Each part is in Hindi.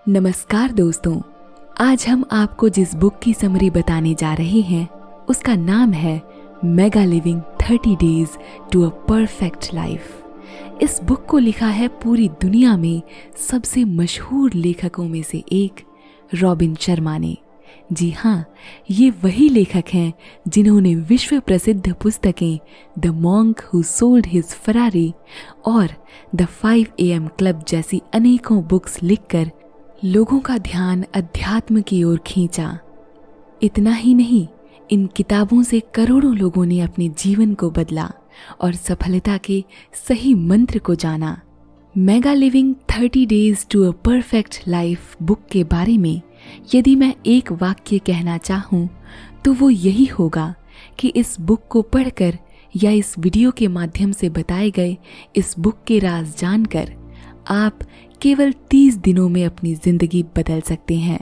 नमस्कार दोस्तों, आज हम आपको जिस बुक की समरी बताने जा रहे हैं उसका नाम है mega living 30 days to a perfect life. इस बुक को लिखा है पूरी दुनिया में सबसे मशहूर लेखकों में से एक रॉबिन शर्मा ने। जी हाँ, ये वही लेखक हैं जिन्होंने विश्व प्रसिद्ध पुस्तकें the monk who sold his Ferrari और द 5 AM क्लब जैसी अनेकों बुक्स लिखकर लोगों का ध्यान अध्यात्म की ओर खींचा। इतना ही नहीं, इन किताबों से करोड़ों लोगों ने अपने जीवन को बदला और सफलता के सही मंत्र को जाना। Mega living 30 days to a perfect life book के बारे में यदि मैं एक वाक्य कहना चाहूँ तो वो यही होगा कि इस बुक को पढ़कर या इस वीडियो के माध्यम से बताए गए इस बुक के राज जानकर आप केवल 30 दिनों में अपनी जिंदगी बदल सकते हैं।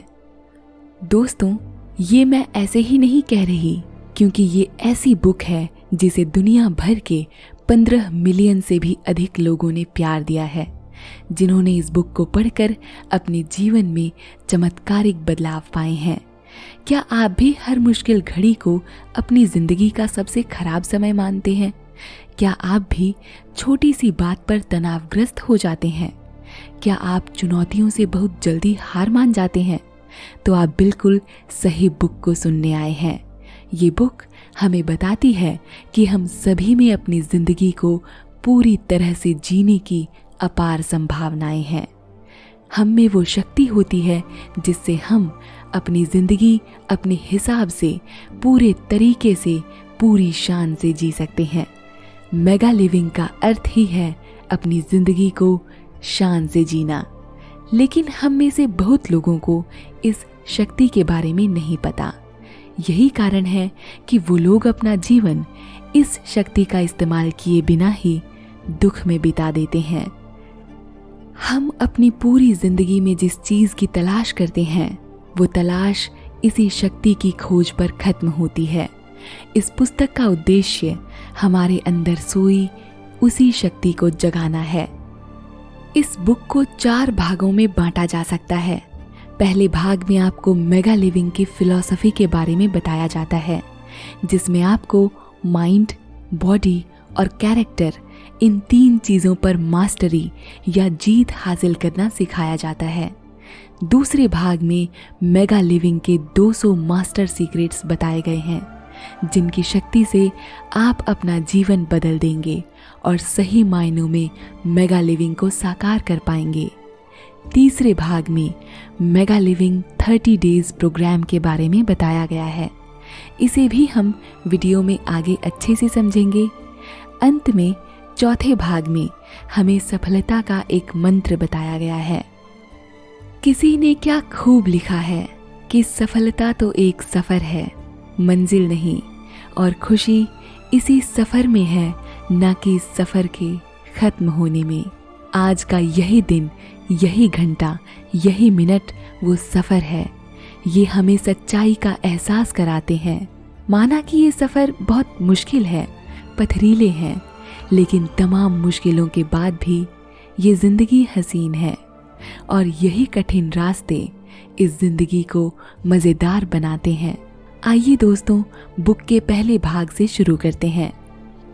दोस्तों, ये मैं ऐसे ही नहीं कह रही, क्योंकि ये ऐसी बुक है जिसे दुनिया भर के 15 मिलियन से भी अधिक लोगों ने प्यार दिया है, जिन्होंने इस बुक को पढ़कर अपने जीवन में चमत्कारिक बदलाव पाए हैं। क्या आप भी हर मुश्किल घड़ी को अपनी जिंदगी का सबसे खराब समय मानते हैं? क्या आप भी छोटी सी बात पर तनावग्रस्त हो जाते हैं? क्या आप चुनौतियों से बहुत जल्दी हार मान जाते हैं? तो आप बिल्कुल सही बुक को सुनने आए हैं। ये बुक हमें बताती है कि हम सभी में अपनी जिंदगी को पूरी तरह से जीने की अपार संभावनाएं हैं। हम में वो शक्ति होती है जिससे हम अपनी जिंदगी अपने हिसाब से पूरे तरीके से पूरी शान से जी सकते हैं। मेगा लिविंग का अर्थ ही है अपनी जिंदगी को शान से जीना। लेकिन हम में से बहुत लोगों को इस शक्ति के बारे में नहीं पता। यही कारण है कि वो लोग अपना जीवन इस शक्ति का इस्तेमाल किए बिना ही दुख में बिता देते हैं। हम अपनी पूरी जिंदगी में जिस चीज की तलाश करते हैं वो तलाश इसी शक्ति की खोज पर खत्म होती है। इस पुस्तक का उद्देश्य हमारे अंदर सोई उसी शक्ति को जगाना है। इस बुक को 4 भागों में बांटा जा सकता है। पहले भाग में आपको मेगा लिविंग की फिलॉसफी के बारे में बताया जाता है, जिसमें आपको माइंड, बॉडी और कैरेक्टर इन 3 चीज़ों पर मास्टरी या जीत हासिल करना सिखाया जाता है। दूसरे भाग में मेगा लिविंग के 200 मास्टर सीक्रेट्स बताए गए हैं, जिनकी शक्ति से आप अपना जीवन बदल देंगे और सही मायनों में मेगा लिविंग को साकार कर पाएंगे। तीसरे भाग में मेगा लिविंग 30 डेज प्रोग्राम के बारे में बताया गया है। इसे भी हम वीडियो में आगे अच्छे से समझेंगे। अंत में चौथे भाग में हमें सफलता का एक मंत्र बताया गया है। किसी ने क्या खूब लिखा है कि सफलता तो एक सफ़र है, मंजिल नहीं, और खुशी इसी सफ़र में है, ना कि सफ़र के ख़त्म होने में। आज का यही दिन, यही घंटा, यही मिनट वो सफ़र है। ये हमें सच्चाई का एहसास कराते हैं। माना कि ये सफ़र बहुत मुश्किल है, पथरीले हैं, लेकिन तमाम मुश्किलों के बाद भी ये ज़िंदगी हसीन है और यही कठिन रास्ते इस ज़िंदगी को मज़ेदार बनाते हैं। आइए दोस्तों, बुक के पहले भाग से शुरू करते हैं।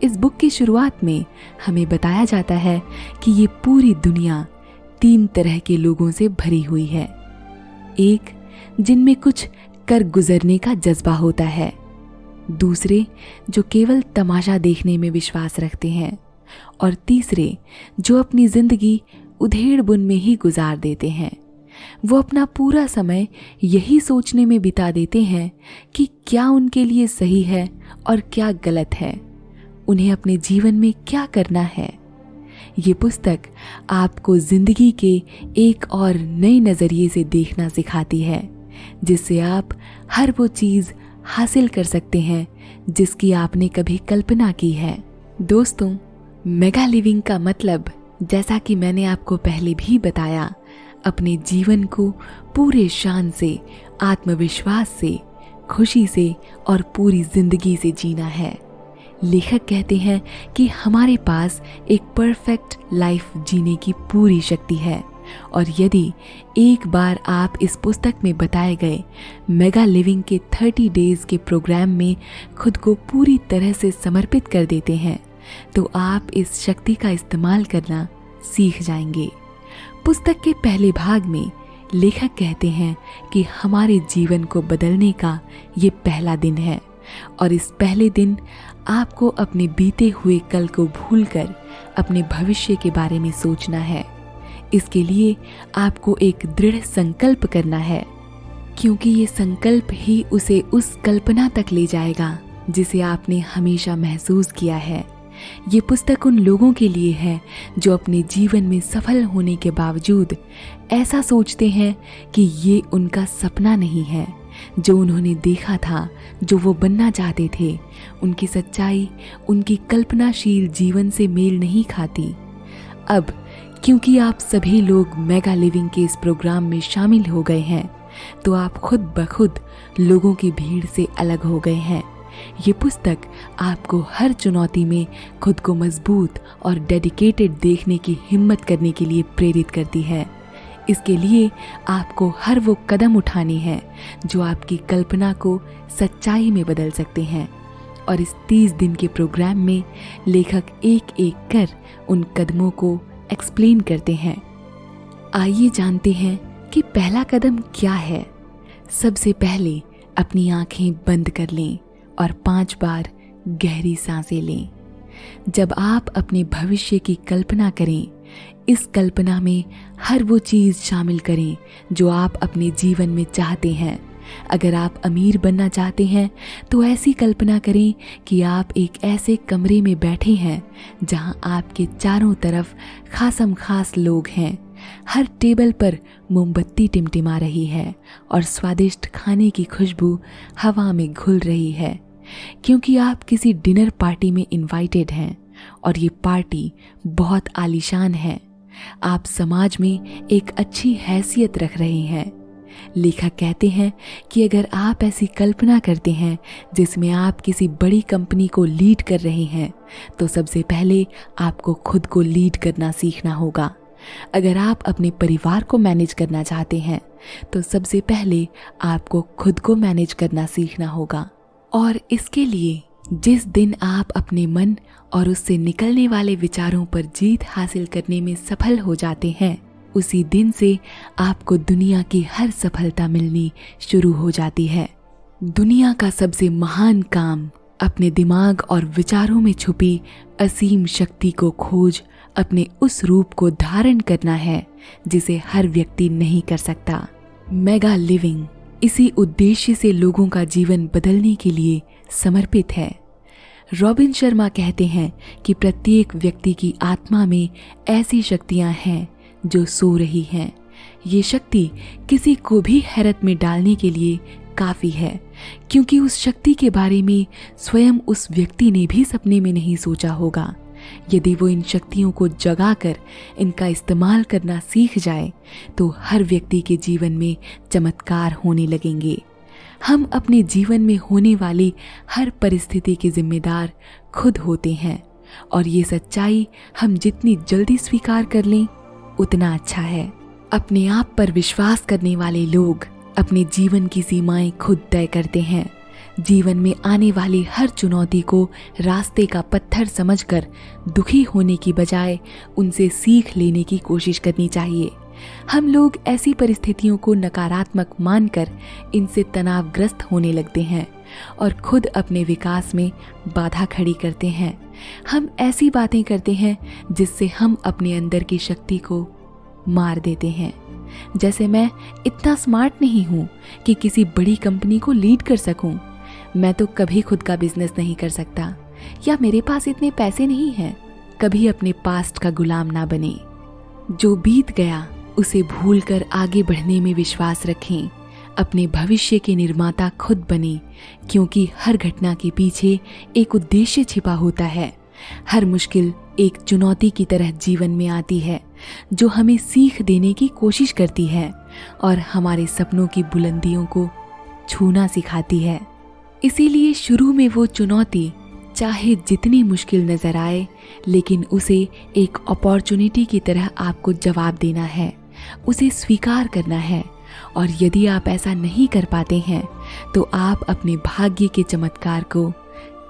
इस बुक की शुरुआत में हमें बताया जाता है कि ये पूरी दुनिया 3 तरह के लोगों से भरी हुई है। एक, जिनमें कुछ कर गुजरने का जज्बा होता है। दूसरे, जो केवल तमाशा देखने में विश्वास रखते हैं। और तीसरे, जो अपनी जिंदगी उधेड़-बुन में ही गुजार देते हैं। वो अपना पूरा समय यही सोचने में बिता देते हैं कि क्या उनके लिए सही है और क्या गलत है, उन्हें अपने जीवन में क्या करना है। ये पुस्तक आपको जिंदगी के एक और नए नज़रिए से देखना सिखाती है, जिससे आप हर वो चीज़ हासिल कर सकते हैं जिसकी आपने कभी कल्पना की है। दोस्तों, मेगा लिविंग का मतलब, जैसा कि मैंने आपको पहले भी बताया, अपने जीवन को पूरे शान से, आत्मविश्वास से, खुशी से और पूरी जिंदगी से जीना है। लेखक कहते हैं कि हमारे पास एक परफेक्ट लाइफ जीने की पूरी शक्ति है, और यदि एक बार आप इस पुस्तक में बताए गए मेगा लिविंग के 30 डेज के प्रोग्राम में खुद को पूरी तरह से समर्पित कर देते हैं तो आप इस शक्ति का इस्तेमाल करना सीख जाएंगे। पुस्तक के पहले भाग में लेखक कहते हैं कि हमारे जीवन को बदलने का ये पहला दिन है और इस पहले दिन आपको अपने बीते हुए कल को भूलकर अपने भविष्य के बारे में सोचना है। इसके लिए आपको एक दृढ़ संकल्प करना है, क्योंकि ये संकल्प ही उसे उस कल्पना तक ले जाएगा जिसे आपने हमेशा महसूस किया है। ये पुस्तक उन लोगों के लिए है जो अपने जीवन में सफल होने के बावजूद ऐसा सोचते हैं कि ये उनका सपना नहीं है, जो उन्होंने देखा था, जो वो बनना चाहते थे। उनकी सच्चाई उनकी कल्पनाशील जीवन से मेल नहीं खाती। अब क्योंकि आप सभी लोग मेगा लिविंग के इस प्रोग्राम में शामिल हो गए हैं, तो आप खुद ब खुद लोगों की भीड़ से अलग हो गए हैं। ये पुस्तक आपको हर चुनौती में खुद को मजबूत और डेडिकेटेड देखने की हिम्मत करने के लिए प्रेरित करती है। इसके लिए आपको हर वो कदम उठाने हैं जो आपकी कल्पना को सच्चाई में बदल सकते हैं। और इस 30 दिन के प्रोग्राम में लेखक एक एक कर उन कदमों को एक्सप्लेन करते हैं। आइए जानते हैं कि पहला कदम क्या है। सबसे पहले अपनी आंखें बंद कर लें और 5 बार गहरी सांसें लें। जब आप अपने भविष्य की कल्पना करें, इस कल्पना में हर वो चीज़ शामिल करें जो आप अपने जीवन में चाहते हैं। अगर आप अमीर बनना चाहते हैं तो ऐसी कल्पना करें कि आप एक ऐसे कमरे में बैठे हैं जहां आपके चारों तरफ खासम खास लोग हैं। हर टेबल पर मोमबत्ती टिमटिमा रही है और स्वादिष्ट खाने की खुशबू हवा में घुल रही है, क्योंकि आप किसी डिनर पार्टी में इनवाइटेड हैं और ये पार्टी बहुत आलीशान है। आप समाज में एक अच्छी हैसियत रख रहे हैं। लेखक कहते हैं कि अगर आप ऐसी कल्पना करते हैं जिसमें आप किसी बड़ी कंपनी को लीड कर रहे हैं, तो सबसे पहले आपको खुद को लीड करना सीखना होगा। अगर आप अपने परिवार को मैनेज करना चाहते हैं तो सबसे पहले आपको खुद को मैनेज करना सीखना होगा। और इसके लिए जिस दिन आप अपने मन और उससे निकलने वाले विचारों पर जीत हासिल करने में सफल हो जाते हैं, उसी दिन से आपको दुनिया की हर सफलता मिलनी शुरू हो जाती है। दुनिया का सबसे महान काम अपने दिमाग और विचारों में छुपी असीम शक्ति को खोज अपने उस रूप को धारण करना है जिसे हर व्यक्ति नहीं कर सकता। मेगा लिविंग इसी उद्देश्य से लोगों का जीवन बदलने के लिए समर्पित है। रॉबिन शर्मा कहते हैं कि प्रत्येक व्यक्ति की आत्मा में ऐसी शक्तियां हैं जो सो रही हैं। ये शक्ति किसी को भी हैरत में डालने के लिए काफ़ी है, क्योंकि उस शक्ति के बारे में स्वयं उस व्यक्ति ने भी सपने में नहीं सोचा होगा। यदि वो इन शक्तियों को जगाकर इनका इस्तेमाल करना सीख जाए तो हर व्यक्ति के जीवन में चमत्कार होने लगेंगे। हम अपने जीवन में होने वाली हर परिस्थिति के जिम्मेदार खुद होते हैं और ये सच्चाई हम जितनी जल्दी स्वीकार कर लें उतना अच्छा है। अपने आप पर विश्वास करने वाले लोग अपने जीवन की सीमाएं खुद तय करते हैं। जीवन में आने वाली हर चुनौती को रास्ते का पत्थर समझकर दुखी होने की बजाय उनसे सीख लेने की कोशिश करनी चाहिए। हम लोग ऐसी परिस्थितियों को नकारात्मक मानकर इनसे तनावग्रस्त होने लगते हैं और खुद अपने विकास में बाधा खड़ी करते हैं। हम ऐसी बातें करते हैं जिससे हम अपने अंदर की शक्ति को मार देते हैं। जैसे मैं इतना स्मार्ट नहीं हूँ कि किसी बड़ी कंपनी को लीड कर सकूँ, मैं तो कभी खुद का बिजनेस नहीं कर सकता, या मेरे पास इतने पैसे नहीं हैं। कभी अपने पास्ट का गुलाम ना बने। जो बीत गया उसे भूलकर आगे बढ़ने में विश्वास रखें। अपने भविष्य के निर्माता खुद बने, क्योंकि हर घटना के पीछे एक उद्देश्य छिपा होता है। हर मुश्किल एक चुनौती की तरह जीवन में आती है जो हमें सीख देने की कोशिश करती है और हमारे सपनों की बुलंदियों को छूना सिखाती है। इसीलिए शुरू में वो चुनौती चाहे जितनी मुश्किल नजर आए, लेकिन उसे एक अपॉर्चुनिटी की तरह आपको जवाब देना है। उसे स्वीकार करना है। और यदि आप ऐसा नहीं कर पाते हैं तो आप अपने भाग्य के चमत्कार को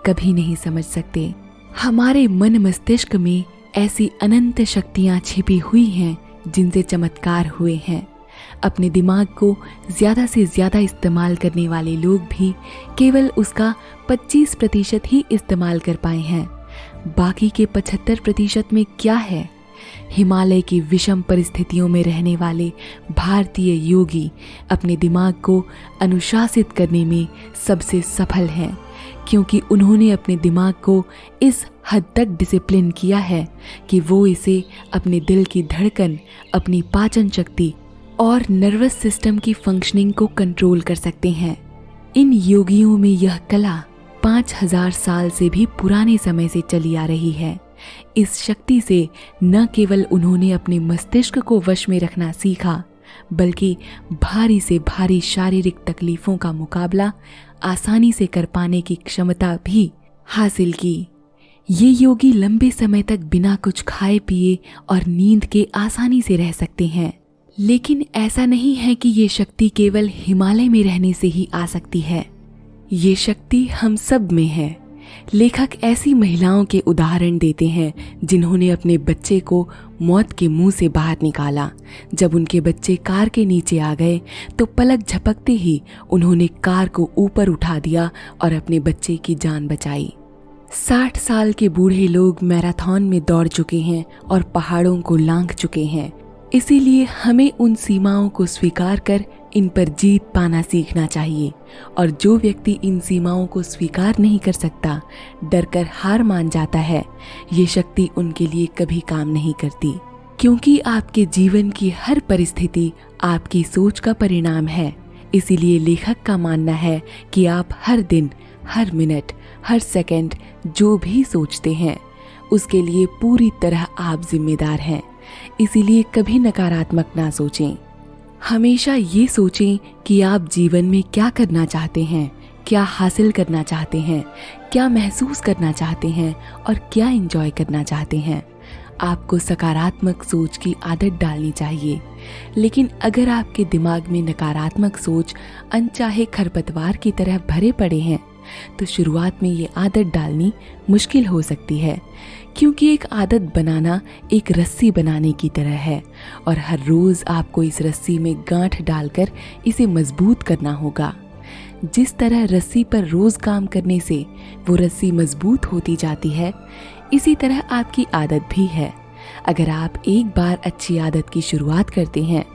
कभी नहीं समझ सकते। हमारे मन मस्तिष्क में ऐसी अनंत शक्तियां छिपी हुई हैं जिनसे चमत्कार हुए हैं। अपने दिमाग को ज़्यादा से ज़्यादा इस्तेमाल करने वाले लोग भी केवल उसका 25% ही इस्तेमाल कर पाए हैं। बाकी के 75% में क्या है? हिमालय की विषम परिस्थितियों में रहने वाले भारतीय योगी अपने दिमाग को अनुशासित करने में सबसे सफल हैं, क्योंकि उन्होंने अपने दिमाग को इस हद तक डिसिप्लिन किया है कि वो इसे अपने दिल की धड़कन, अपनी पाचन शक्ति और नर्वस सिस्टम की फंक्शनिंग को कंट्रोल कर सकते हैं। इन योगियों में यह कला 5000 साल से भी पुराने समय से चली आ रही है। इस शक्ति से न केवल उन्होंने अपने मस्तिष्क को वश में रखना सीखा, बल्कि भारी से भारी शारीरिक तकलीफों का मुकाबला आसानी से कर पाने की क्षमता भी हासिल की। ये योगी लंबे समय तक बिना कुछ खाए पिए और नींद के आसानी से रह सकते हैं। लेकिन ऐसा नहीं है कि ये शक्ति केवल हिमालय में रहने से ही आ सकती है। ये शक्ति हम सब में है। लेखक ऐसी महिलाओं के उदाहरण देते हैं जिन्होंने अपने बच्चे को मौत के मुंह से बाहर निकाला। जब उनके बच्चे कार के नीचे आ गए तो पलक झपकते ही उन्होंने कार को ऊपर उठा दिया और अपने बच्चे की जान बचाई। 60 साल के बूढ़े लोग मैराथन में दौड़ चुके हैं और पहाड़ों को लांघ चुके हैं। इसीलिए हमें उन सीमाओं को स्वीकार कर इन पर जीत पाना सीखना चाहिए। और जो व्यक्ति इन सीमाओं को स्वीकार नहीं कर सकता, डरकर हार मान जाता है, ये शक्ति उनके लिए कभी काम नहीं करती, क्योंकि आपके जीवन की हर परिस्थिति आपकी सोच का परिणाम है। इसीलिए लेखक का मानना है कि आप हर दिन, हर मिनट, हर सेकंड जो भी सोचते हैं उसके लिए पूरी तरह आप जिम्मेदार हैं। इसीलिए कभी नकारात्मक ना सोचें। हमेशा ये सोचें कि आप जीवन में क्या करना चाहते हैं, क्या हासिल करना चाहते हैं, क्या महसूस करना चाहते हैं और क्या एंजॉय करना चाहते हैं। आपको सकारात्मक सोच की आदत डालनी चाहिए। लेकिन अगर आपके दिमाग में नकारात्मक सोच अनचाहे खरपतवार की तरह भरे पड़े हैं तो शुरुआत में ये आदत डालनी मुश्किल हो सकती है, क्योंकि एक आदत बनाना एक रस्सी बनाने की तरह है और हर रोज आपको इस रस्सी में गांठ डालकर इसे मजबूत करना होगा। जिस तरह रस्सी पर रोज काम करने से वो रस्सी मजबूत होती जाती है, इसी तरह आपकी आदत भी है। अगर आप एक बार अच्छी आदत की शुरुआत करते हैं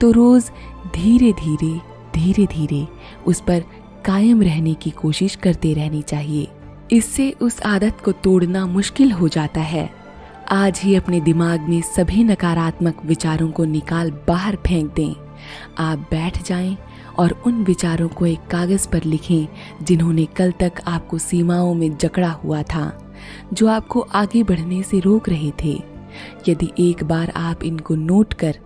तो रोज धीरे धीरे उस पर कायम रहने की कोशिश करते रहनी चाहिए। इससे उस आदत को तोड़ना मुश्किल हो जाता है। आज ही अपने दिमाग में सभी नकारात्मक विचारों को निकाल बाहर फेंक दें। आप बैठ जाएं और उन विचारों को एक कागज पर लिखें जिन्होंने कल तक आपको सीमाओं में जकड़ा हुआ था, जो आपको आगे बढ़ने से रोक रहे थे। यदि एक बार आप इनको नोट कर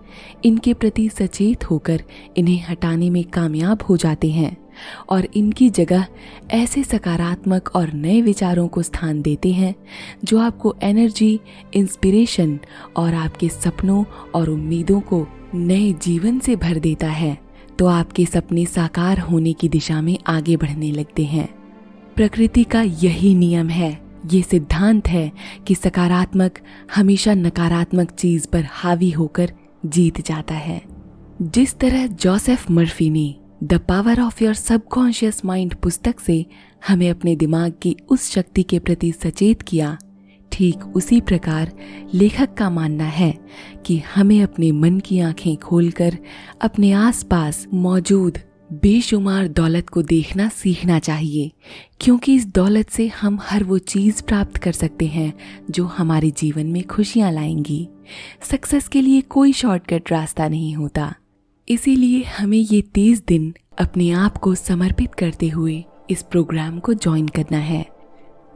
इनके प्रति सचेत होकर इन्हें हटाने में कामयाब हो जाते हैं और इनकी जगह ऐसे सकारात्मक और नए विचारों को स्थान देते हैं जो आपको एनर्जी, इंस्पिरेशन और आपके सपनों और उम्मीदों को नए जीवन से भर देता है, तो आपके सपने साकार होने की दिशा में आगे बढ़ने लगते हैं। प्रकृति का यही नियम है, ये सिद्धांत है कि सकारात्मक हमेशा नकारात्मक चीज पर हावी होकर जीत जाता है। जिस तरह जोसेफ मर्फी ने the power of your subconscious mind पुस्तक से हमें अपने दिमाग की उस शक्ति के प्रति सचेत किया, ठीक उसी प्रकार लेखक का मानना है कि हमें अपने मन की आंखें खोलकर अपने आसपास मौजूद बेशुमार दौलत को देखना सीखना चाहिए, क्योंकि इस दौलत से हम हर वो चीज़ प्राप्त कर सकते हैं जो हमारे जीवन में खुशियाँ लाएंगी। सक्सेस के लिए कोई शॉर्टकट रास्ता नहीं होता। इसीलिए हमें ये 30 दिन अपने आप को समर्पित करते हुए इस प्रोग्राम को ज्वाइन करना है,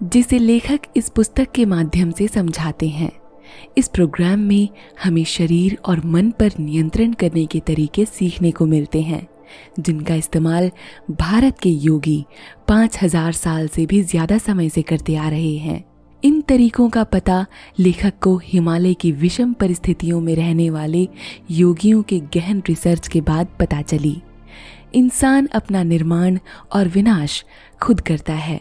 जिसे लेखक इस पुस्तक के माध्यम से समझाते हैं। इस प्रोग्राम में हमें शरीर और मन पर नियंत्रण करने के तरीके सीखने को मिलते हैं, जिनका इस्तेमाल भारत के योगी 5000 साल से भी ज्यादा समय से करते आ रहे हैं। इन तरीकों का पता लेखक को हिमालय की विषम परिस्थितियों में रहने वाले योगियों के गहन रिसर्च के बाद पता चली। इंसान अपना निर्माण और विनाश खुद करता है,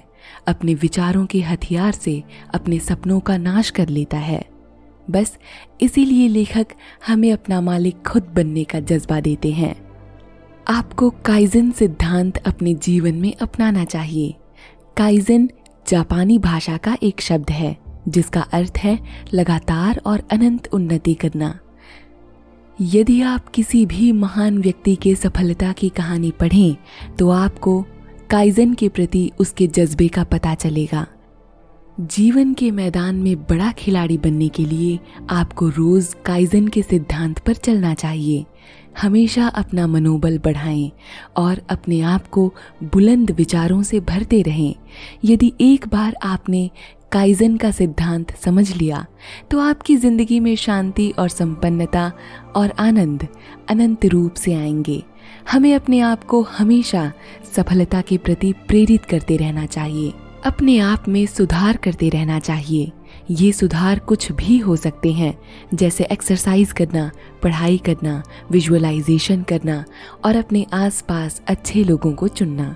अपने विचारों के हथियार से अपने सपनों का नाश कर लेता है। बस इसीलिए लेखक हमें अपना मालिक खुद बनने का जज्बा देते हैं। आपको काइजन सिद्धांत अपने जीवन में अपनाना चाहिए। काइजन जापानी भाषा का एक शब्द है जिसका अर्थ है लगातार और अनंत उन्नति करना। यदि आप किसी भी महान व्यक्ति के सफलता की कहानी पढ़ें तो आपको काइजन के प्रति उसके जज्बे का पता चलेगा। जीवन के मैदान में बड़ा खिलाड़ी बनने के लिए आपको रोज काइजन के सिद्धांत पर चलना चाहिए। हमेशा अपना मनोबल बढ़ाएं और अपने आप को बुलंद विचारों से भरते रहें। यदि एक बार आपने काइजन का सिद्धांत समझ लिया तो आपकी जिंदगी में शांति और संपन्नता और आनंद अनंत रूप से आएंगे। हमें अपने आप को हमेशा सफलता के प्रति प्रेरित करते रहना चाहिए, अपने आप में सुधार करते रहना चाहिए। ये सुधार कुछ भी हो सकते हैं, जैसे एक्सरसाइज करना, पढ़ाई करना, विजुअलाइजेशन करना और अपने आसपास अच्छे लोगों को चुनना।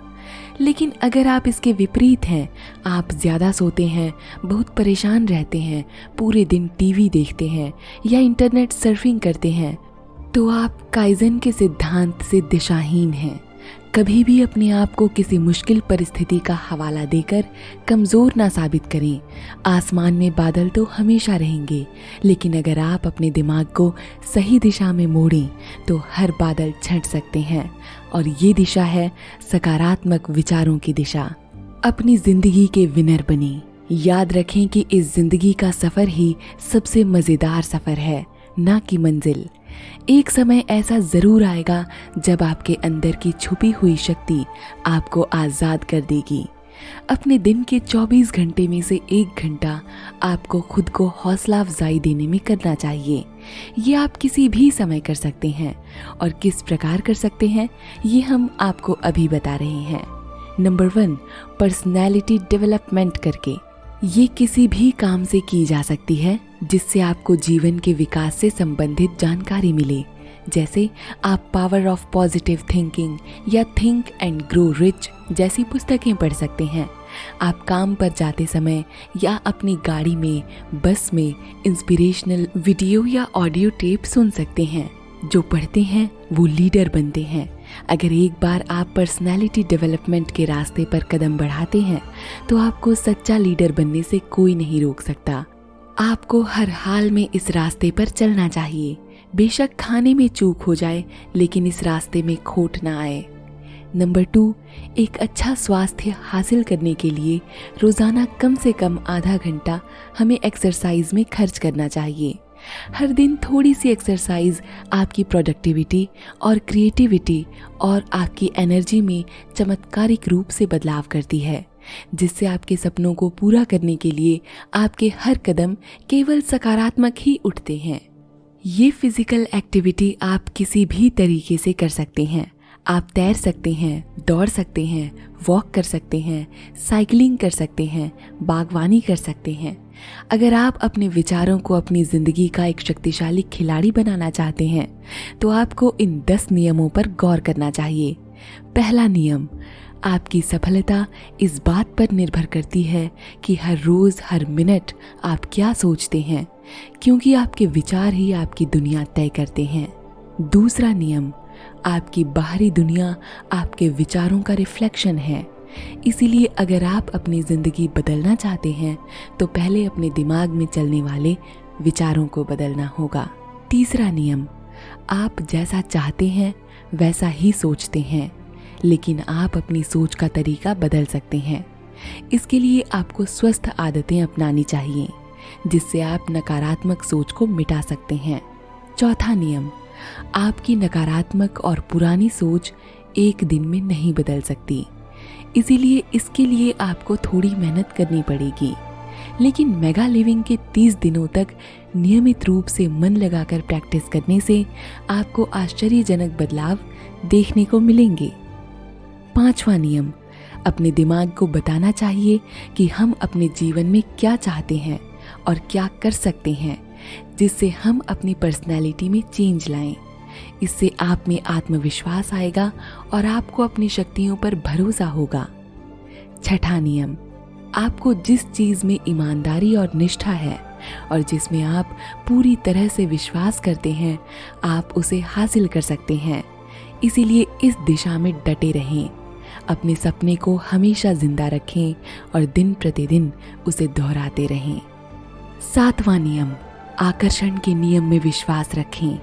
लेकिन अगर आप इसके विपरीत हैं, आप ज़्यादा सोते हैं, बहुत परेशान रहते हैं, पूरे दिन टीवी देखते हैं या इंटरनेट सर्फिंग करते हैं, तो आप काइजन के सिद्धांत से दिशाहीन हैं। कभी भी अपने आप को किसी मुश्किल परिस्थिति का हवाला देकर कमज़ोर ना साबित करें। आसमान में बादल तो हमेशा रहेंगे, लेकिन अगर आप अपने दिमाग को सही दिशा में मोड़ें तो हर बादल छंट सकते हैं, और ये दिशा है सकारात्मक विचारों की दिशा। अपनी ज़िंदगी के विनर बने। याद रखें कि इस ज़िंदगी का सफ़र ही सबसे मज़ेदार सफ़र है, ना कि मंजिल। एक समय ऐसा जरूर आएगा जब आपके अंदर की छुपी हुई शक्ति आपको आज़ाद कर देगी। अपने दिन के 24 घंटे में से 1 घंटा आपको खुद को हौसला अफजाई देने में करना चाहिए। ये आप किसी भी समय कर सकते हैं, और किस प्रकार कर सकते हैं ये हम आपको अभी बता रहे हैं। नंबर 1, पर्सनैलिटी डेवलपमेंट करके। ये किसी भी काम से की जा सकती है जिससे आपको जीवन के विकास से संबंधित जानकारी मिले। जैसे आप पावर ऑफ पॉजिटिव थिंकिंग या थिंक एंड ग्रो रिच जैसी पुस्तकें पढ़ सकते हैं। आप काम पर जाते समय या अपनी गाड़ी में, बस में इंस्पिरेशनल वीडियो या ऑडियो टेप सुन सकते हैं। जो पढ़ते हैं वो लीडर बनते हैं। अगर एक बार आप पर्सनालिटी डेवलपमेंट के रास्ते पर कदम बढ़ाते हैं तो आपको सच्चा लीडर बनने से कोई नहीं रोक सकता। आपको हर हाल में इस रास्ते पर चलना चाहिए। बेशक खाने में चूक हो जाए, लेकिन इस रास्ते में खोट ना आए। नंबर 2, एक अच्छा स्वास्थ्य हासिल करने के लिए रोज़ाना कम से कम आधा घंटा हमें एक्सरसाइज में खर्च करना चाहिए। हर दिन थोड़ी सी एक्सरसाइज आपकी प्रोडक्टिविटी और क्रिएटिविटी और आपकी एनर्जी में चमत्कारिक रूप से बदलाव करती है, जिससे आपके सपनों को पूरा करने के लिए आपके हर कदम केवल सकारात्मक ही उठते हैं। ये फिजिकल एक्टिविटी आप किसी भी तरीके से कर सकते हैं। आप तैर सकते हैं, दौड़ सकते हैं, वॉक कर सकते हैं, साइकिलिंग कर सकते हैं, बागवानी कर सकते हैं। अगर आप अपने विचारों को अपनी ज़िंदगी का एक शक्तिशाली खिलाड़ी बनाना चाहते हैं तो आपको इन 10 नियमों पर गौर करना चाहिए। पहला नियम, आपकी सफलता इस बात पर निर्भर करती है कि हर रोज़ हर मिनट आप क्या सोचते हैं, क्योंकि आपके विचार ही आपकी दुनिया तय करते हैं। दूसरा नियम, आपकी बाहरी दुनिया आपके विचारों का रिफ्लेक्शन है। इसीलिए अगर आप अपनी ज़िंदगी बदलना चाहते हैं तो पहले अपने दिमाग में चलने वाले विचारों को बदलना होगा। तीसरा नियम, आप जैसा चाहते हैं वैसा ही सोचते हैं, लेकिन आप अपनी सोच का तरीका बदल सकते हैं। इसके लिए आपको स्वस्थ आदतें अपनानी चाहिए, जिससे आप नकारात्मक सोच को मिटा सकते हैं। चौथा नियम, आपकी नकारात्मक और पुरानी सोच एक दिन में नहीं बदल सकती, इसीलिए इसके लिए आपको थोड़ी मेहनत करनी पड़ेगी। लेकिन मेगा लिविंग के 30 दिनों तक नियमित रूप से मन लगाकर प्रैक्टिस करने से आपको आश्चर्यजनक बदलाव देखने को मिलेंगे। 5वां नियम, अपने दिमाग को बताना चाहिए कि हम अपने जीवन में क्या चाहते हैं और क्या कर सकते हैं, जिससे हम अपनी पर्सनैलिटी में चेंज लाएं। इससे आप में आत्मविश्वास आएगा और आपको अपनी शक्तियों पर भरोसा होगा। छठा नियम, आपको जिस चीज में ईमानदारी और निष्ठा है और जिसमें आप पूरी तरह से विश्वास करते हैं, आप उसे हासिल कर सकते हैं। इसीलिए इस दिशा में डटे रहें। अपने सपने को हमेशा जिंदा रखें और दिन प्रतिदिन उसे दोहराते रहें। सातवां नियम, आकर्षण के नियम में विश्वास रखें।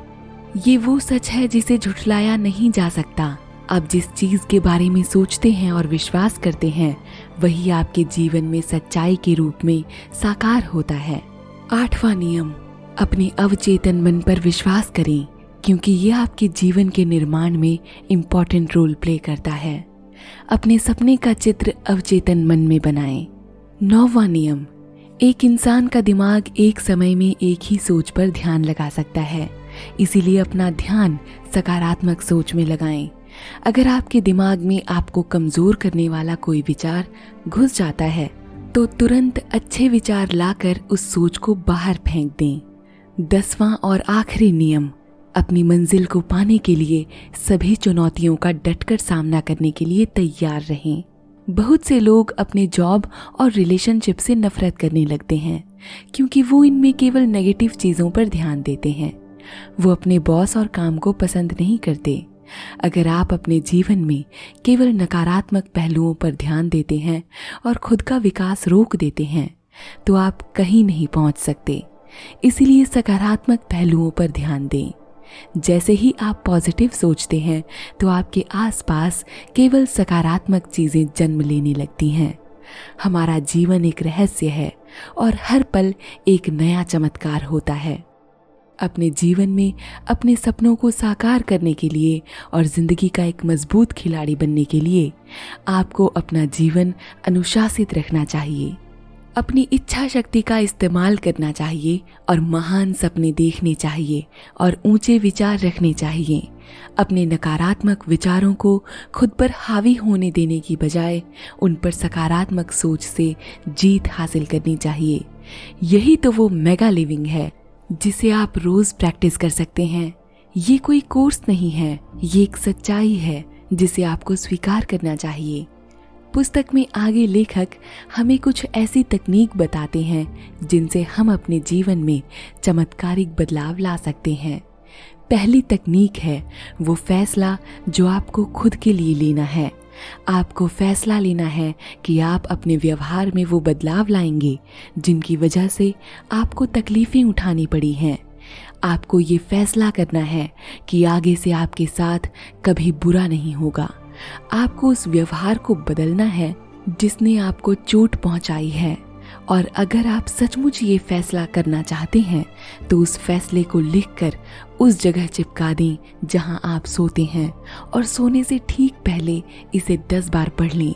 ये वो सच है जिसे झुठलाया नहीं जा सकता। आप जिस चीज के बारे में सोचते हैं और विश्वास करते हैं, वही आपके जीवन में सच्चाई के रूप में साकार होता है। आठवां नियम, अपने अवचेतन मन पर विश्वास करें, क्योंकि यह आपके जीवन के निर्माण में इम्पोर्टेंट रोल प्ले करता है। अपने सपने का चित्र अवचेतन मन में बनाएं। नौवां नियम, एक इंसान का दिमाग एक समय में एक ही सोच पर ध्यान लगा सकता है, इसीलिए अपना ध्यान सकारात्मक सोच में लगाएं। अगर आपके दिमाग में आपको कमजोर करने वाला कोई विचार घुस जाता है, तो तुरंत अच्छे विचार लाकर उस सोच को बाहर फेंक दें। 10वां और आखिरी नियम, अपनी मंजिल को पाने के लिए सभी चुनौतियों का डटकर सामना करने के लिए तैयार रहें। बहुत से लोग अपने जॉब और रिलेशनशिप से नफरत करने लगते हैं, क्योंकि वो इनमें केवल नेगेटिव चीज़ों पर ध्यान देते हैं। वो अपने बॉस और काम को पसंद नहीं करते। अगर आप अपने जीवन में केवल नकारात्मक पहलुओं पर ध्यान देते हैं और खुद का विकास रोक देते हैं, तो आप कहीं नहीं पहुंच सकते। इसीलिए सकारात्मक पहलुओं पर ध्यान दें। जैसे ही आप पॉजिटिव सोचते हैं, तो आपके आसपास केवल सकारात्मक चीजें जन्म लेने लगती हैं। हमारा जीवन एक रहस्य है और हर पल एक नया चमत्कार होता है। अपने जीवन में अपने सपनों को साकार करने के लिए और जिंदगी का एक मजबूत खिलाड़ी बनने के लिए आपको अपना जीवन अनुशासित रखना चाहिए। अपनी इच्छा शक्ति का इस्तेमाल करना चाहिए और महान सपने देखने चाहिए और ऊंचे विचार रखने चाहिए। अपने नकारात्मक विचारों को खुद पर हावी होने देने की बजाय उन पर सकारात्मक सोच से जीत हासिल करनी चाहिए। यही तो वो मेगा लिविंग है जिसे आप रोज प्रैक्टिस कर सकते हैं। ये कोई कोर्स नहीं है, ये एक सच्चाई है जिसे आपको स्वीकार करना चाहिए। पुस्तक में आगे लेखक हमें कुछ ऐसी तकनीक बताते हैं जिनसे हम अपने जीवन में चमत्कारिक बदलाव ला सकते हैं। पहली तकनीक है वो फैसला जो आपको खुद के लिए लेना है। आपको फैसला लेना है कि आप अपने व्यवहार में वो बदलाव लाएंगे जिनकी वजह से आपको तकलीफें उठानी पड़ी हैं। आपको ये फैसला करना है कि आगे से आपके साथ कभी बुरा नहीं होगा। आपको उस व्यवहार को बदलना है जिसने आपको चोट पहुंचाई है। और अगर आप सचमुच ये फैसला करना चाहते हैं, तो उस फैसले को लिखकर उस जगह चिपका दें जहां आप सोते हैं और सोने से ठीक पहले इसे 10 बार पढ़ लें।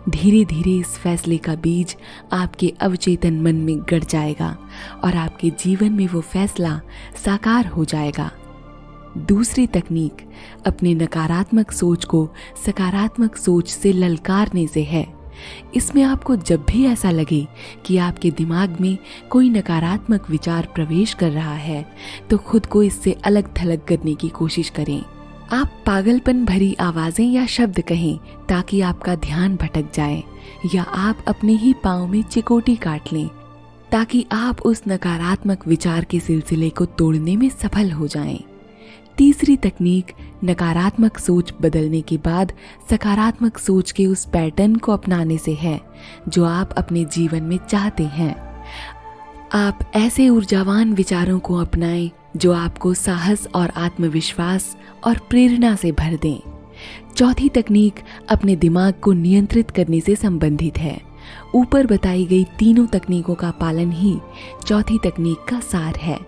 धीरे धीरे इस फैसले का बीज आपके अवचेतन मन में गड़ जाएगा और आपके जीवन में वो फैसला साकार हो जाएगा। दूसरी तकनीक अपने नकारात्मक सोच को सकारात्मक सोच से ललकारने से है। इसमें आपको जब भी ऐसा लगे कि आपके दिमाग में कोई नकारात्मक विचार प्रवेश कर रहा है, तो खुद को इससे अलग थलग करने की कोशिश करें। आप पागलपन भरी आवाजें या शब्द कहें ताकि आपका ध्यान भटक जाए, या आप अपने ही पाँव में चिकोटी काट लें ताकि आप उस नकारात्मक विचार के सिलसिले को तोड़ने में सफल हो जाएं। तीसरी तकनीक नकारात्मक सोच बदलने के बाद सकारात्मक सोच के उस पैटर्न को अपनाने से है जो आप अपने जीवन में चाहते हैं। आप ऐसे ऊर्जावान विचारों को अपनाएं जो आपको साहस और आत्मविश्वास और प्रेरणा से भर दें। चौथी तकनीक अपने दिमाग को नियंत्रित करने से संबंधित है। ऊपर बताई गई तीनों तकनीकों का पालन ही चौथी तकनीक का सार है।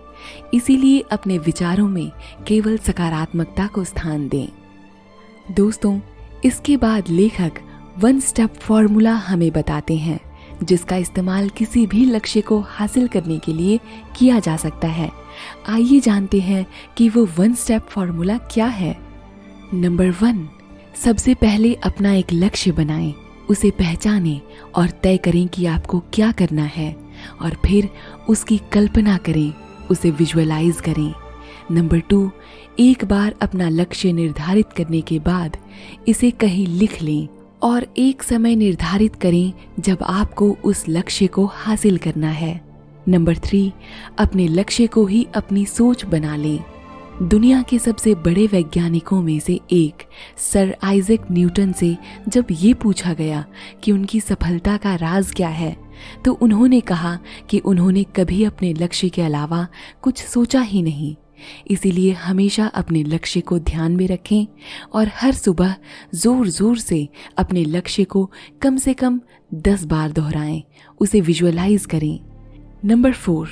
इसीलिए अपने विचारों में केवल सकारात्मकता को स्थान दें। दोस्तों, इसके बाद लेखक 1 स्टेप फॉर्मूला हमें बताते हैं जिसका इस्तेमाल किसी भी लक्ष्य को हासिल करने के लिए किया जा सकता है। आइए जानते हैं कि वो 1 स्टेप फॉर्मूला क्या है। नंबर 1, सबसे पहले अपना एक लक्ष्य बनाएं उसे पहचानें और तय करें कि आपको क्या करना है, और फिर उसकी कल्पना करें, उसे विजुअलाइज करें। नंबर 2, एक बार अपना लक्ष्य निर्धारित करने के बाद इसे कहीं लिख लें और एक समय निर्धारित करें जब आपको उस लक्ष्य को हासिल करना है। नंबर 3, अपने लक्ष्य को ही अपनी सोच बना लें। दुनिया के सबसे बड़े वैज्ञानिकों में से एक सर आइजैक न्यूटन से जब ये पूछा गया कि उनकी सफलता का राज क्या है, तो उन्होंने कहा कि उन्होंने कभी अपने लक्ष्य के अलावा कुछ सोचा ही नहीं। इसीलिए हमेशा अपने लक्ष्य को ध्यान में रखें और हर सुबह जोर जोर से अपने लक्ष्य को कम से कम 10 बार दोहराएं, उसे विजुअलाइज करें। नंबर 4,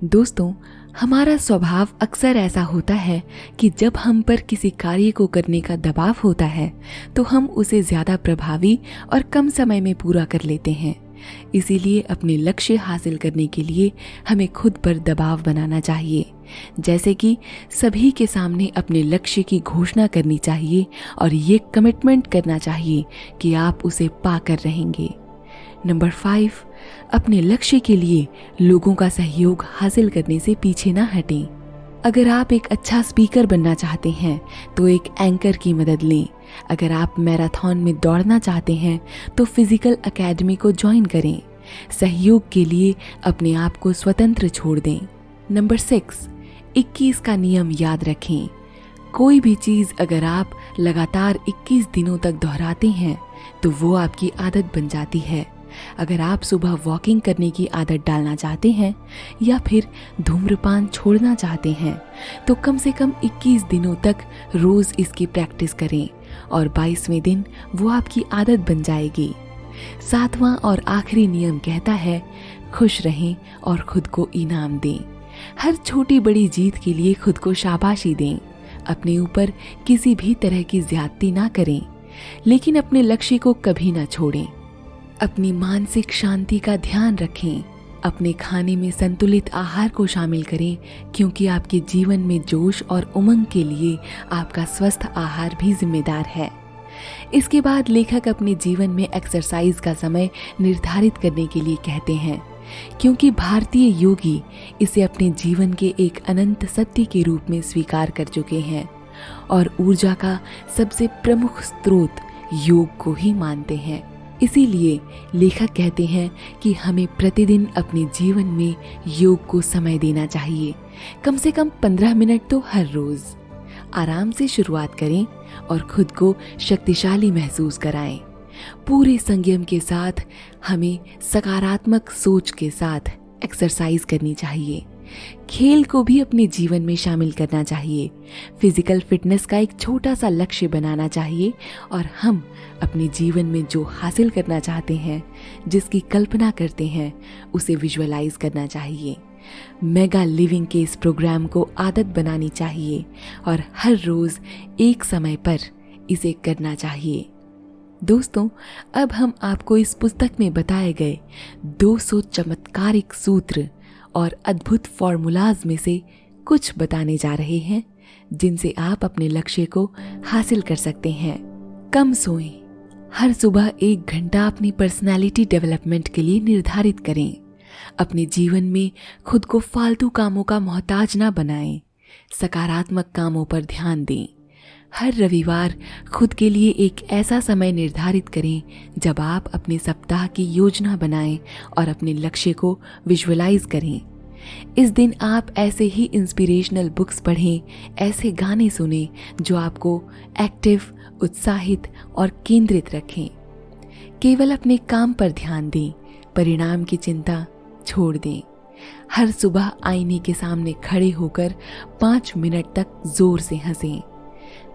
दोस्तों, हमारा स्वभाव अक्सर ऐसा होता है कि जब हम पर किसी कार्य को करने का दबाव होता है तो हम उसे ज्यादा प्रभावी और कम समय में पूरा कर लेते हैं। इसीलिए अपने लक्ष्य हासिल करने के लिए हमें खुद पर दबाव बनाना चाहिए, जैसे कि सभी के सामने अपने लक्ष्य की घोषणा करनी चाहिए और ये कमिटमेंट करना चाहिए कि आप उसे पाकर रहेंगे। नंबर 5, अपने लक्ष्य के लिए लोगों का सहयोग हासिल करने से पीछे ना हटें। अगर आप एक अच्छा स्पीकर बनना चाहते हैं तो एक एंकर की मदद लें। अगर आप मैराथन में दौड़ना चाहते हैं तो फिजिकल एकेडमी को ज्वाइन करें। सहयोग के लिए अपने आप को स्वतंत्र छोड़ दें। नंबर 6, 21 का नियम याद रखें। कोई भी चीज अगर आप लगातार 21 दिनों तक दोहराते हैं तो वो आपकी आदत बन जाती है। अगर आप सुबह वॉकिंग करने की आदत डालना चाहते हैं या फिर धूम्रपान छोड़ना चाहते हैं तो कम से कम 21 दिनों तक रोज इसकी प्रैक्टिस करें और 22वें दिन वो आपकी आदत बन जाएगी। 7वां और आखिरी नियम कहता है, खुश रहें और खुद को इनाम दें। हर छोटी बड़ी जीत के लिए खुद को शाबाशी दें। अपने ऊपर किसी भी तरह की ज्यादती ना करें, लेकिन अपने लक्ष्य को कभी ना छोड़ें। अपनी मानसिक शांति का ध्यान रखें। अपने खाने में संतुलित आहार को शामिल करें, क्योंकि आपके जीवन में जोश और उमंग के लिए आपका स्वस्थ आहार भी जिम्मेदार है। इसके बाद लेखक अपने जीवन में एक्सरसाइज का समय निर्धारित करने के लिए कहते हैं, क्योंकि भारतीय योगी इसे अपने जीवन के एक अनंत सत्य के रूप में स्वीकार कर चुके हैं और ऊर्जा का सबसे प्रमुख स्रोत योग को ही मानते हैं। इसीलिए लेखक कहते हैं कि हमें प्रतिदिन अपने जीवन में योग को समय देना चाहिए, कम से कम 15 मिनट तो हर रोज। आराम से शुरुआत करें और खुद को शक्तिशाली महसूस कराएं। पूरे संयम के साथ हमें सकारात्मक सोच के साथ एक्सरसाइज करनी चाहिए। खेल को भी अपने जीवन में शामिल करना चाहिए। फिजिकल फिटनेस का एक छोटा सा लक्ष्य बनाना चाहिए और हम अपने जीवन में जो हासिल करना चाहते हैं, जिसकी कल्पना करते हैं, उसे विजुअलाइज करना चाहिए। मेगा लिविंग के इस प्रोग्राम को आदत बनानी चाहिए और हर रोज एक समय पर इसे करना चाहिए। दोस्तों, अब हम आपको इस पुस्तक में बताए गए 200 चमत्कारिक सूत्र और अद्भुत फॉर्मूलाज में से कुछ बताने जा रहे हैं, जिनसे आप अपने लक्ष्य को हासिल कर सकते हैं। कम सोएं। हर सुबह 1 घंटा अपनी पर्सनालिटी डेवलपमेंट के लिए निर्धारित करें। अपने जीवन में खुद को फालतू कामों का मोहताज ना बनाएं। सकारात्मक कामों पर ध्यान दें। हर रविवार खुद के लिए एक ऐसा समय निर्धारित करें जब आप अपने सप्ताह की योजना बनाएं और अपने लक्ष्य को विजुअलाइज करें। इस दिन आप ऐसे ही इंस्पिरेशनल बुक्स पढ़ें, ऐसे गाने सुनें जो आपको एक्टिव, उत्साहित और केंद्रित रखें। केवल अपने काम पर ध्यान दें, परिणाम की चिंता छोड़ दें। हर सुबह आईने के सामने खड़े होकर 5 मिनट तक जोर से हंसें।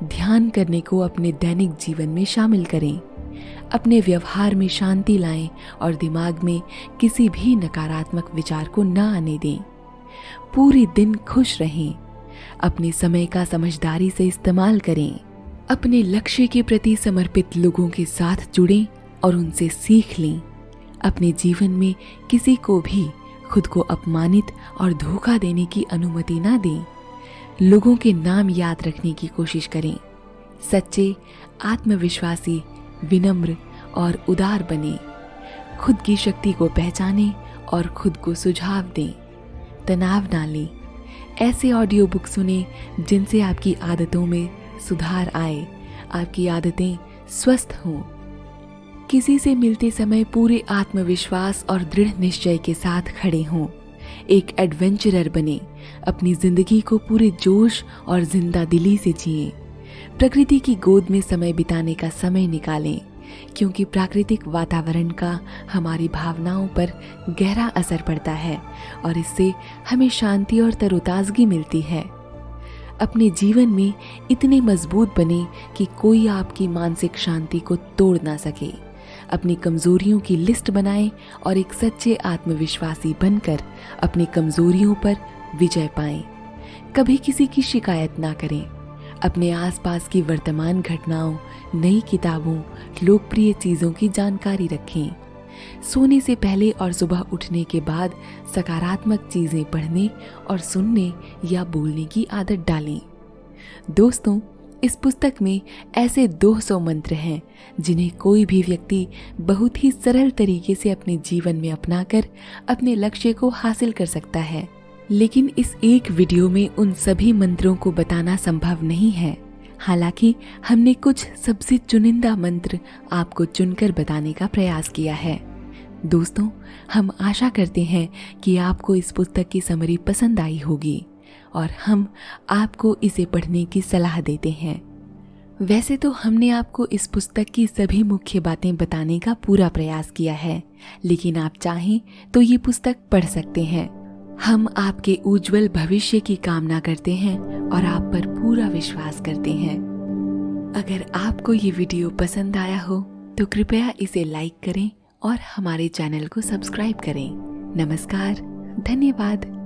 ध्यान करने को अपने दैनिक जीवन में शामिल करें। अपने व्यवहार में शांति लाएं और दिमाग में किसी भी नकारात्मक विचार को न आने दें। पूरे दिन खुश रहें। अपने समय का समझदारी से इस्तेमाल करें। अपने लक्ष्य के प्रति समर्पित लोगों के साथ जुड़ें और उनसे सीख लें। अपने जीवन में किसी को भी खुद को अपमानित और धोखा देने की अनुमति ना दें। लोगों के नाम याद रखने की कोशिश करें। सच्चे, आत्मविश्वासी, विनम्र और उदार बने। खुद की शक्ति को पहचानें और खुद को सुझाव दें। तनाव ना लें। ऐसे ऑडियो बुक सुने जिनसे आपकी आदतों में सुधार आए, आपकी आदतें स्वस्थ हों। किसी से मिलते समय पूरे आत्मविश्वास और दृढ़ निश्चय के साथ खड़े हों। एक एडवेंचरर बने। अपनी जिंदगी को पूरे जोश और जिंदा दिली से जिएं। प्रकृति की गोद में समय बिताने का समय निकालें, क्योंकि प्राकृतिक वातावरण का हमारी भावनाओं पर गहरा असर पड़ता है और इससे हमें शांति और तरोताजगी मिलती है। अपने जीवन में इतने मजबूत बने कि कोई आपकी मानसिक शांति को तोड़ ना सके। अपनी कमजोरियों की लिस्ट बनाएं और एक सच्चे आत्मविश्वासी बनकर अपनी कमजोरियों पर विजय पाएं। कभी किसी की शिकायत ना करें। अपने आसपास की वर्तमान घटनाओं, नई किताबों, लोकप्रिय चीज़ों की जानकारी रखें। सोने से पहले और सुबह उठने के बाद सकारात्मक चीज़ें पढ़ने और सुनने या बोलने की आदत डालें। दोस्तों, इस पुस्तक में ऐसे 200 मंत्र हैं जिन्हें कोई भी व्यक्ति बहुत ही सरल तरीके से अपने जीवन में अपनाकर अपने लक्ष्य को हासिल कर सकता है। लेकिन इस एक वीडियो में उन सभी मंत्रों को बताना संभव नहीं है। हालांकि हमने कुछ सबसे चुनिंदा मंत्र आपको चुनकर बताने का प्रयास किया है। दोस्तों, हम आशा करते हैं कि आपको इस पुस्तक की समरी पसंद आई होगी और हम आपको इसे पढ़ने की सलाह देते हैं। वैसे तो हमने आपको इस पुस्तक की सभी मुख्य बातें बताने का पूरा प्रयास किया है, लेकिन आप चाहें तो ये पुस्तक पढ़ सकते हैं। हम आपके उज्जवल भविष्य की कामना करते हैं और आप पर पूरा विश्वास करते हैं। अगर आपको ये वीडियो पसंद आया हो तो कृपया इसे लाइक करें और हमारे चैनल को सब्सक्राइब करें। नमस्कार, धन्यवाद।